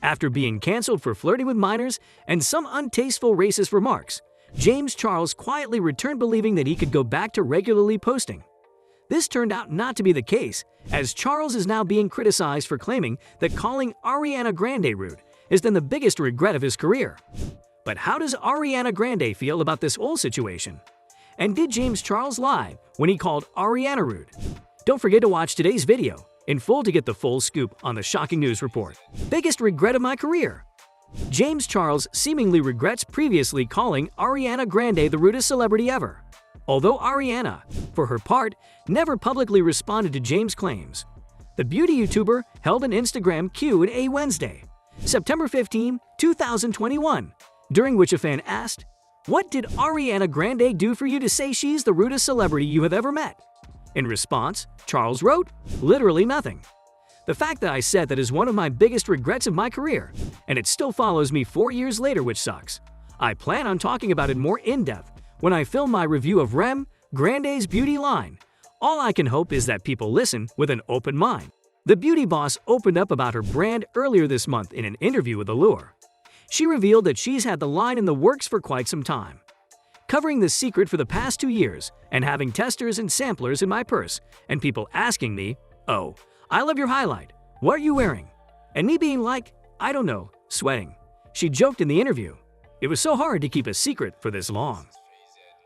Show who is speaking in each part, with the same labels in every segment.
Speaker 1: After being canceled for flirting with minors and some untasteful racist remarks, James Charles quietly returned believing that he could go back to regularly posting. This turned out not to be the case, as Charles is now being criticized for claiming that calling Ariana Grande rude has been the biggest regret of his career. But how does Ariana Grande feel about this whole situation? And did James Charles lie when he called Ariana rude? Don't forget to watch today's video in full to get the full scoop on the shocking news report. Biggest regret of my career. James Charles seemingly regrets previously calling Ariana Grande the rudest celebrity ever. Although Ariana, for her part, never publicly responded to James' claims. The beauty YouTuber held an Instagram Q&A Wednesday, September 15, 2021, during which a fan asked, "What did Ariana Grande do for you to say she's the rudest celebrity you have ever met?" In response, Charles wrote, "Literally nothing. The fact that I said that is one of my biggest regrets of my career, and it still follows me 4 years later, which sucks. I plan on talking about it more in-depth when I film my review of Rem Grande's beauty line. All I can hope is that people listen with an open mind." The beauty boss opened up about her brand earlier this month in an interview with Allure. She revealed that she's had the line in the works for quite some time, covering the secret for the past 2 years and having testers and samplers in my purse and people asking me, "Oh, I love your highlight. What are you wearing?" And me being like, "I don't know, sweating." She joked in the interview, "It was so hard to keep a secret for this long."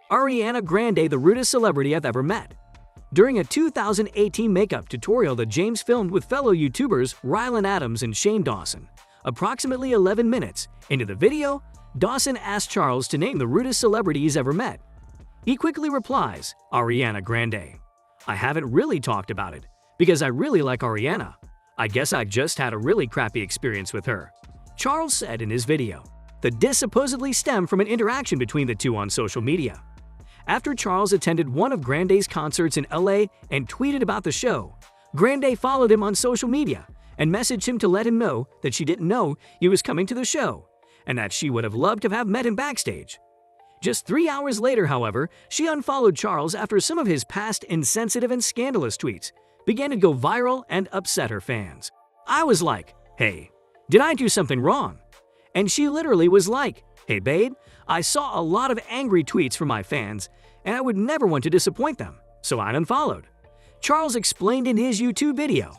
Speaker 1: Ariana Grande, the rudest celebrity I've ever met. During a 2018 makeup tutorial that James filmed with fellow YouTubers Ryland and Shane Dawson, approximately 11 minutes into the video, Dawson asked Charles to name the rudest celebrity he's ever met. He quickly replies, "Ariana Grande. I haven't really talked about it, because I really like Ariana. I guess I just had a really crappy experience with her," Charles said in his video. The diss supposedly stemmed from an interaction between the two on social media. After Charles attended one of Grande's concerts in LA and tweeted about the show, Grande followed him on social media and messaged him to let him know that she didn't know he was coming to the show and that she would have loved to have met him backstage. Just 3 hours later, however, she unfollowed Charles after some of his past insensitive and scandalous tweets began to go viral and upset her fans. I was like, "Hey, did I do something wrong?" And she literally was like, "Hey babe, I saw a lot of angry tweets from my fans and I would never want to disappoint them, so I unfollowed," Charles explained in his YouTube video.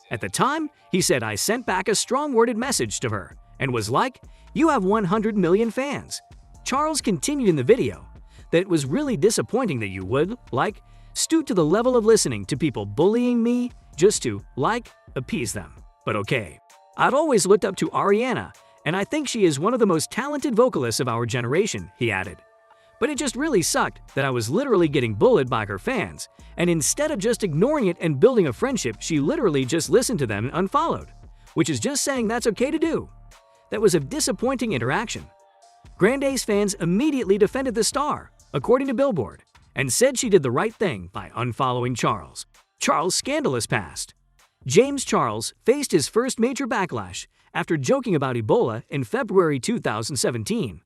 Speaker 1: At the time, he said, "I sent back a strong-worded message to her and was like, 'You have 100 million fans.'" Charles continued in the video that it was really disappointing that you would, like, stoop to the level of listening to people bullying me just to, like, appease them. But okay. I'd always looked up to Ariana, and I think she is one of the most talented vocalists of our generation, he added. But it just really sucked that I was literally getting bullied by her fans, and instead of just ignoring it and building a friendship, she literally just listened to them and unfollowed, which is just saying that's okay to do. That was a disappointing interaction. Grande's fans immediately defended the star, according to Billboard, and said she did the right thing by unfollowing Charles. Charles' scandalous past. James Charles faced his first major backlash after joking about Ebola in February 2017.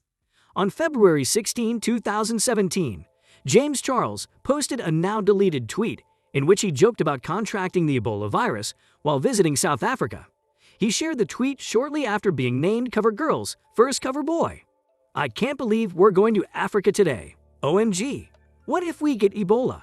Speaker 1: On February 16, 2017, James Charles posted a now-deleted tweet in which he joked about contracting the Ebola virus while visiting South Africa. He shared the tweet shortly after being named CoverGirl's first cover boy. "I can't believe we're going to Africa today. OMG. What if we get Ebola?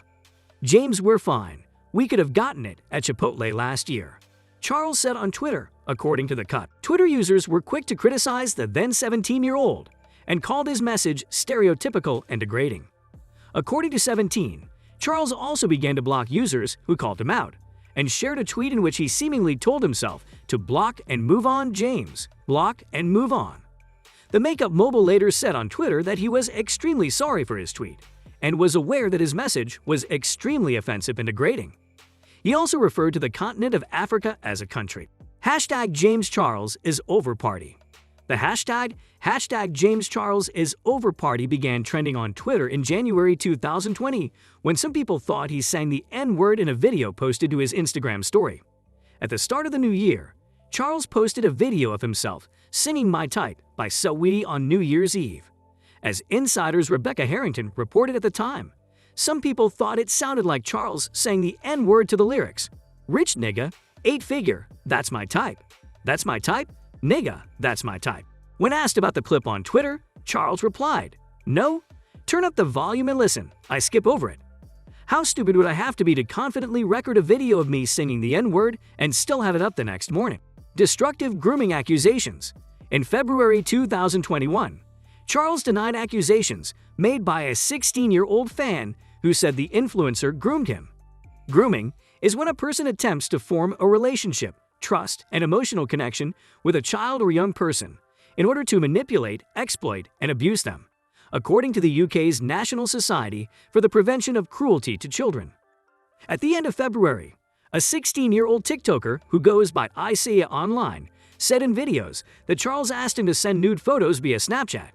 Speaker 1: James, we're fine. We could have gotten it at Chipotle last year," Charles said on Twitter, according to The Cut. Twitter users were quick to criticize the then 17-year-old and called his message stereotypical and degrading. According to 17, Charles also began to block users who called him out and shared a tweet in which he seemingly told himself to block and move on. James, block and move on. The makeup mogul later said on Twitter that he was extremely sorry for his tweet and was aware that his message was extremely offensive and degrading. He also referred to the continent of Africa as a country. Hashtag James Charles is over party. The hashtag James Charles is over party began trending on Twitter in January 2020 when some people thought he sang the N-word in a video posted to his Instagram story. At the start of the new year, Charles posted a video of himself singing My Type by Saweetie on New Year's Eve. As Insider's Rebecca Harrington reported at the time, some people thought it sounded like Charles sang the N-word to the lyrics. "Rich nigga, 8-figure, that's my type. That's my type, "Nigga, that's my type." When asked about the clip on Twitter, Charles replied, "No? Turn up the volume and listen. I skip over it. How stupid would I have to be to confidently record a video of me singing the N-word and still have it up the next morning?" Destructive grooming accusations. In February 2021, Charles denied accusations made by a 16-year-old fan who said the influencer groomed him. Grooming is when a person attempts to form a relationship, trust, and emotional connection with a child or young person in order to manipulate, exploit, and abuse them, according to the UK's National Society for the Prevention of Cruelty to Children. At the end of February, a 16-year-old TikToker who goes by Isaiah Online said in videos that Charles asked him to send nude photos via Snapchat.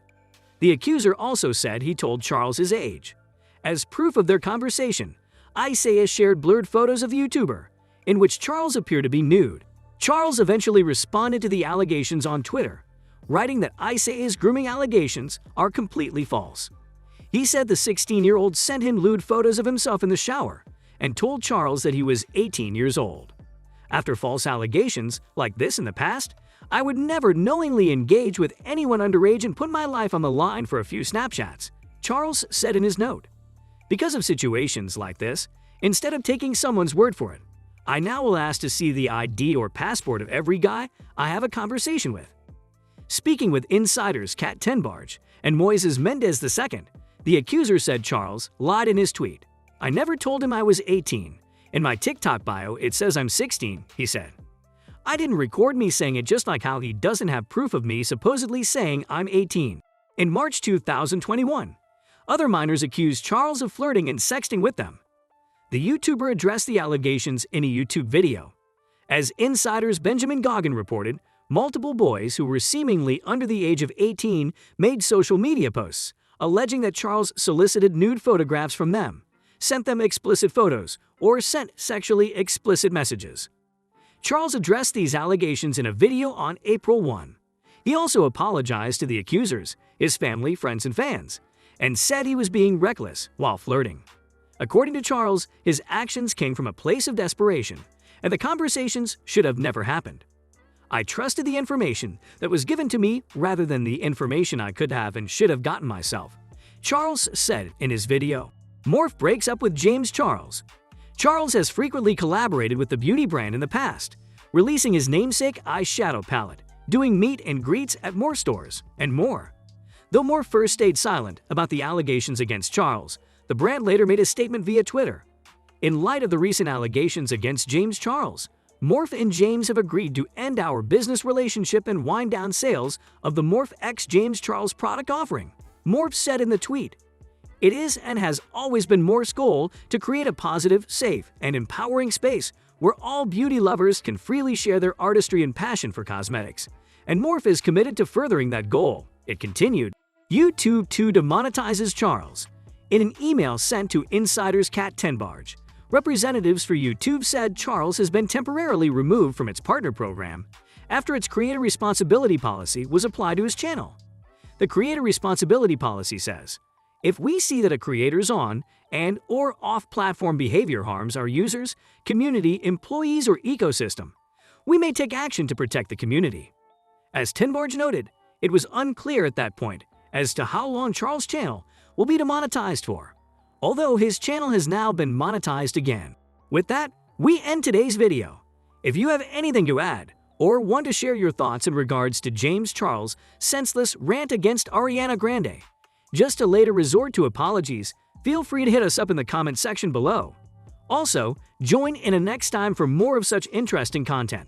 Speaker 1: The accuser also said he told Charles his age. As proof of their conversation, Isaiah shared blurred photos of the YouTuber, in which Charles appeared to be nude. Charles eventually responded to the allegations on Twitter, writing that Isaiah's grooming allegations are completely false. He said the 16-year-old sent him lewd photos of himself in the shower and told Charles that he was 18 years old. After false allegations like this in the past, I would never knowingly engage with anyone underage and put my life on the line for a few Snapchats, Charles said in his note. Because of situations like this, instead of taking someone's word for it, I now will ask to see the ID or passport of every guy I have a conversation with. Speaking with insiders Kat Tenbarge and Moises Mendez II, the accuser said Charles lied in his tweet. "I never told him I was 18. In my TikTok bio, it says I'm 16, he said. "I didn't record me saying it, just like how he doesn't have proof of me supposedly saying I'm 18. In March 2021, other minors accused Charles of flirting and sexting with them. The YouTuber addressed the allegations in a YouTube video. As insiders Benjamin Goggin reported, multiple boys who were seemingly under the age of 18 made social media posts, alleging that Charles solicited nude photographs from them, sent them explicit photos, or sent sexually explicit messages. Charles addressed these allegations in a video on April 1. He also apologized to the accusers, his family, friends, and fans, and said he was being reckless while flirting. According to Charles, his actions came from a place of desperation, and the conversations should have never happened. "I trusted the information that was given to me rather than the information I could have and should have gotten myself," Charles said in his video. Morphe breaks up with James Charles. Charles has frequently collaborated with the beauty brand in the past, releasing his namesake eyeshadow palette, doing meet and greets at Morphe stores, and more. Though Morphe first stayed silent about the allegations against Charles, the brand later made a statement via Twitter. In light of the recent allegations against James Charles, Morphe and James have agreed to end our business relationship and wind down sales of the Morphe X James Charles product offering, Morphe said in the tweet. It is and has always been Morph's goal to create a positive, safe, and empowering space where all beauty lovers can freely share their artistry and passion for cosmetics. And Morphe is committed to furthering that goal, it continued. YouTube too demonetizes Charles. In an email sent to insiders Kat Tenbarge, representatives for YouTube said Charles has been temporarily removed from its partner program after its creator responsibility policy was applied to his channel. The creator responsibility policy says, if we see that a creator's on- and or off-platform behavior harms our users, community, employees, or ecosystem, we may take action to protect the community. As Tenbarge noted, it was unclear at that point as to how long Charles' channel will be demonetized for, although his channel has now been monetized again. With that, we end today's video. If you have anything to add or want to share your thoughts in regards to James Charles' senseless rant against Ariana Grande, just to later resort to apologies, feel free to hit us up in the comment section below. Also, join in a next time for more of such interesting content.